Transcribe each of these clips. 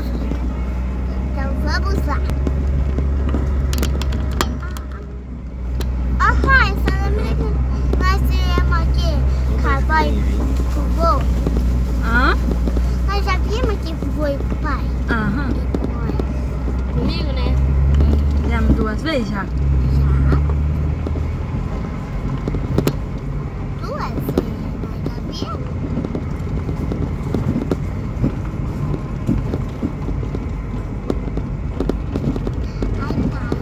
Então vamos lá. Ó pai, só lembra que nós viemos aqui cowboy pro voo? Hã? Nós já vimos aqui pro voo com o pai. Aham. Comigo, né? Viemos 2 vezes já? Já. 2 vezes, nós já vimos. Ai, pai.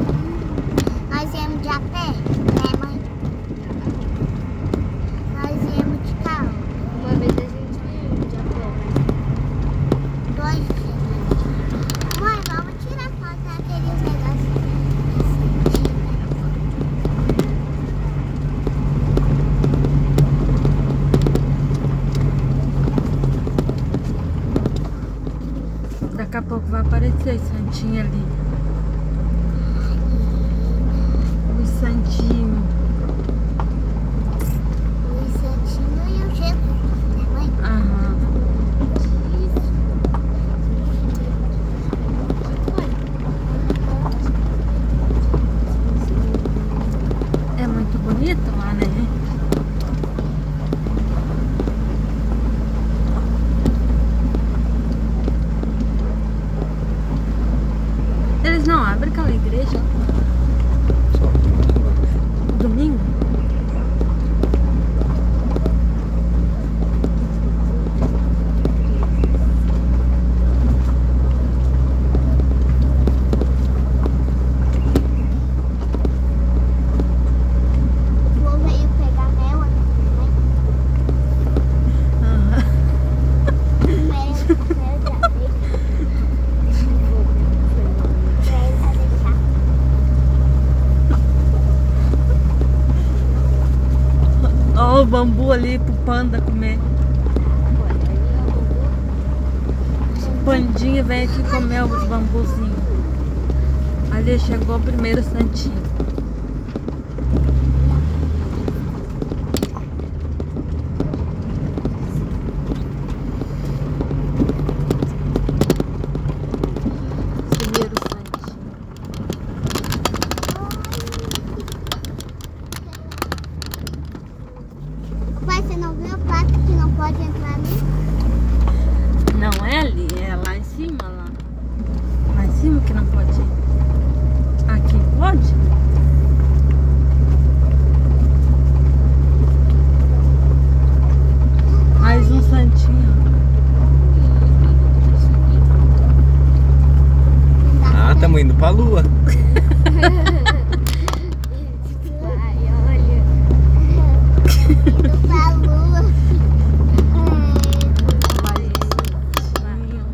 Nós viemos de a pé, né, mãe? Nós viemos de carro. Uma vez a gente viu de a pé, né? 2 dias. Mãe, vamos tirar foto daqueles negócios. Daqui a pouco vai aparecer o santinho ali. O santinho. O Santinho e o Jesus, né, mãe? Aham. É muito bonito lá, né? Eles não abrem aquela igreja domingo? O vô veio pegar mel aqui, né? Aham. Mel de abelha. Pra ele vai deixar. Ó o bambu ali pro panda comer. Os pandinha vem aqui comer os bambuzinhos. Ali chegou o primeiro santinho. Primeiro santinho. Pai, você não viu a placa que não pode entrar ali? Não é ali, é lá em cima, lá. Lá em cima que não pode ir. Aqui pode? Mais um santinho. Ah, estamos indo pra lua. Ai, olha. Indo pra lua. Mais um santinho.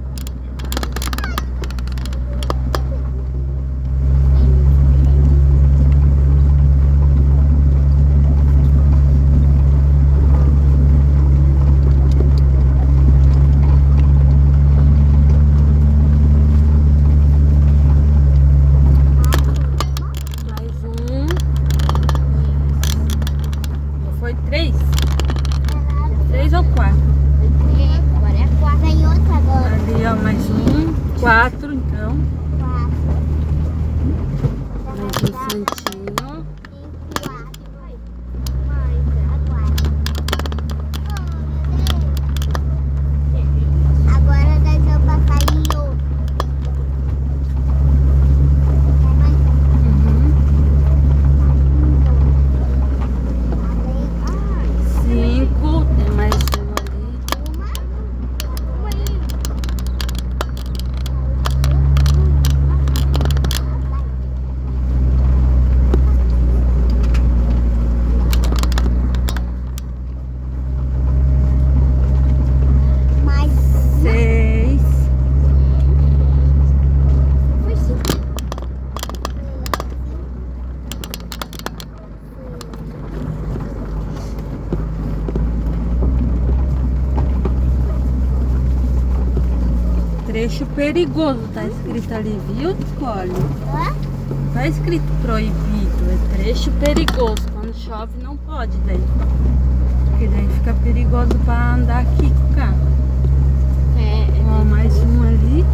Mais um. Foi 3? 3 ou 4? Agora é a quarta. Vem outro agora. Ali, ó, mais um. 4, então. 4. Mais um santinho. 4. Mas, Agora nós vamos passar em outro. Uhum. 5. Tem mais um ali. Mais 6. foi 5. Trecho perigoso, tá escrito ali, viu, Nicole? Hã? Não tá escrito proibido, é trecho perigoso. Quando chove não pode daí. Porque daí fica perigoso pra andar aqui com o carro. é Ó, mais um ali.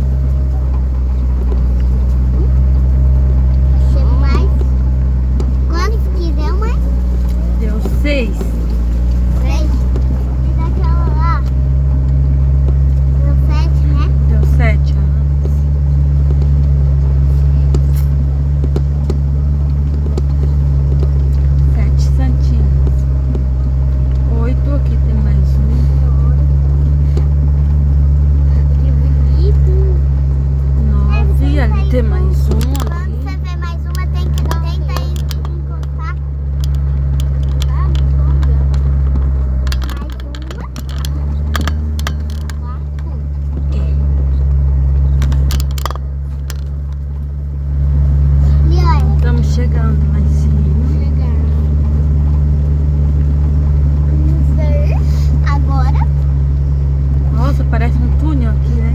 parece um túnel aqui, né?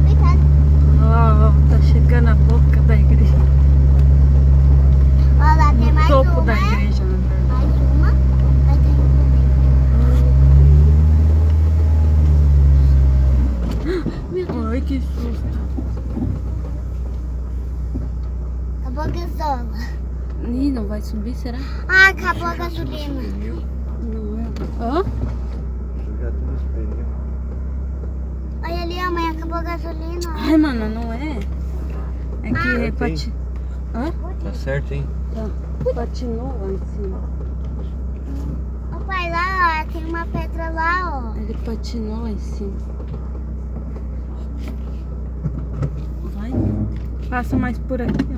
Obrigada. Ó, tá chegando a boca da igreja. Olha lá, tem No mais topo uma. da igreja, na verdade. Mais uma. Aí tem Ai, que susto. acabou a gasola. Ih, não vai subir, será? Ah, acabou a gasolina. Não é. Hã? Jogar tudo os pneus. Olha ali, a mãe, acabou a gasolina. Ai, mano, não é. É que Ah, pati... Hã? Tá certo, hein? Tá. Patinou lá em cima. Ó, pai, lá, ó, tem uma pedra lá, ó. Ele patinou lá em cima. Vai. Passa mais por aqui, ó.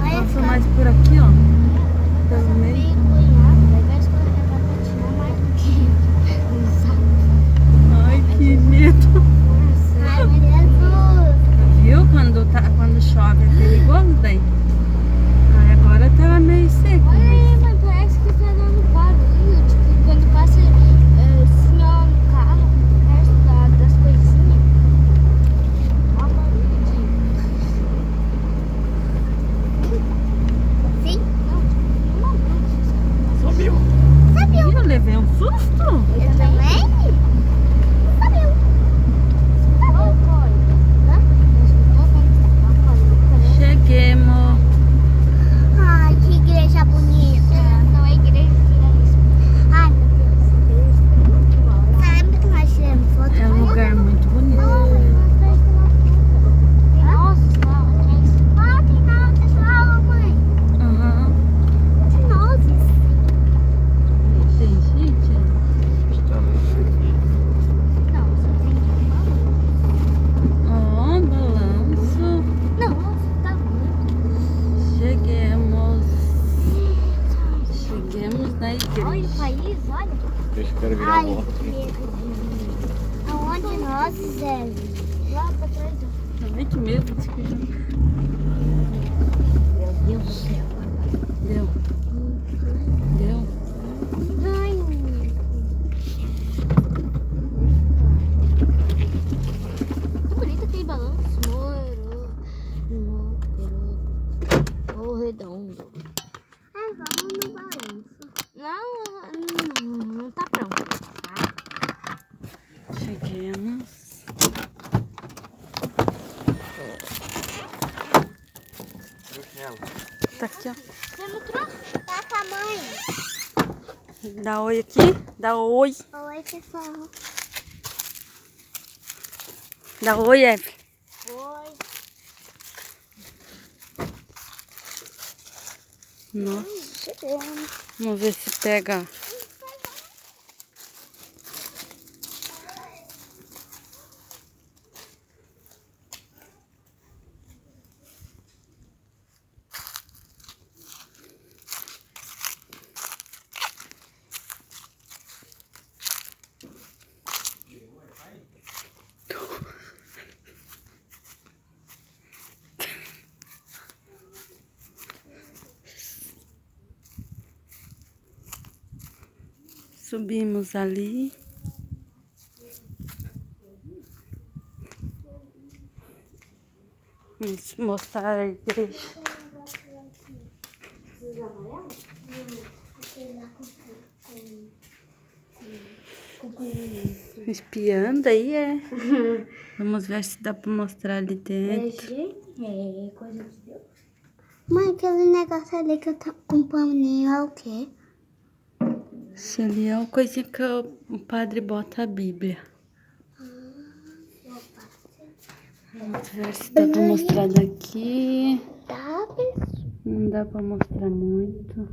Olha Passa só. mais por aqui, ó. Pelo meio. Meio cunhado, vai ver se ela vai patinar mais do que Ai, que medo. Ai, meu Jesus. Viu? Quando chove é perigoso daí. Ai, agora tá meio seco. Olha Mas... aí, mas parece que tá dando barulho. Tipo, quando passa assim, ó, no carro, perto das coisinhas. Ó, barulho de. Sim, Não, tipo, uma luz. Subiu. subiu. Ih, eu levei um susto. Eu também? Subiu. Ô, Cole. Não escutou quando tava louca, né? Cheguemos. Ai, que igreja bonita. Não é igreja, isso. Ai, meu Deus. Você lembra que nós tiramos foto? É um lugar muito bonito. Nossa, lá atrás. Ah, tem nozes lá, ó, mãe. Aham. Tem nozes. Tem gente. Está isso aqui. Não, só tem Ó, balanço. Não, tá muito. Cheguemos. Chegamos na Olha o igreja. país, olha. Deixa eu quero virar Ai, a moto. que medo. Aonde nozes é? Lá pra trás, ó. Ai, que medo desse coisa. Meu Deus do céu. Deu. Deu. Ai, Que bonito aquele balanço. Morro redondo. ai, vamos no balanço. Não tá pronto. Cheguemos. Meu chinelo. Tá aqui, ó. Você não trouxe? Tá com a mãe. Dá oi aqui. Dá oi. Oi, pessoal. Dá oi, Eve. Oi. Nossa. Chegamos. Vamos ver se pega. Subimos ali. Vamos mostrar a igreja. Espiando aí, é. Vamos ver se dá pra mostrar ali dentro. É coisa de Deus. Mãe, aquele negócio ali que eu tô com um paninho é o quê? Isso ali é uma coisinha que o padre bota a Bíblia. Vamos ver se dá pra mostrar daqui. Tá, pessoal. Não dá pra mostrar muito.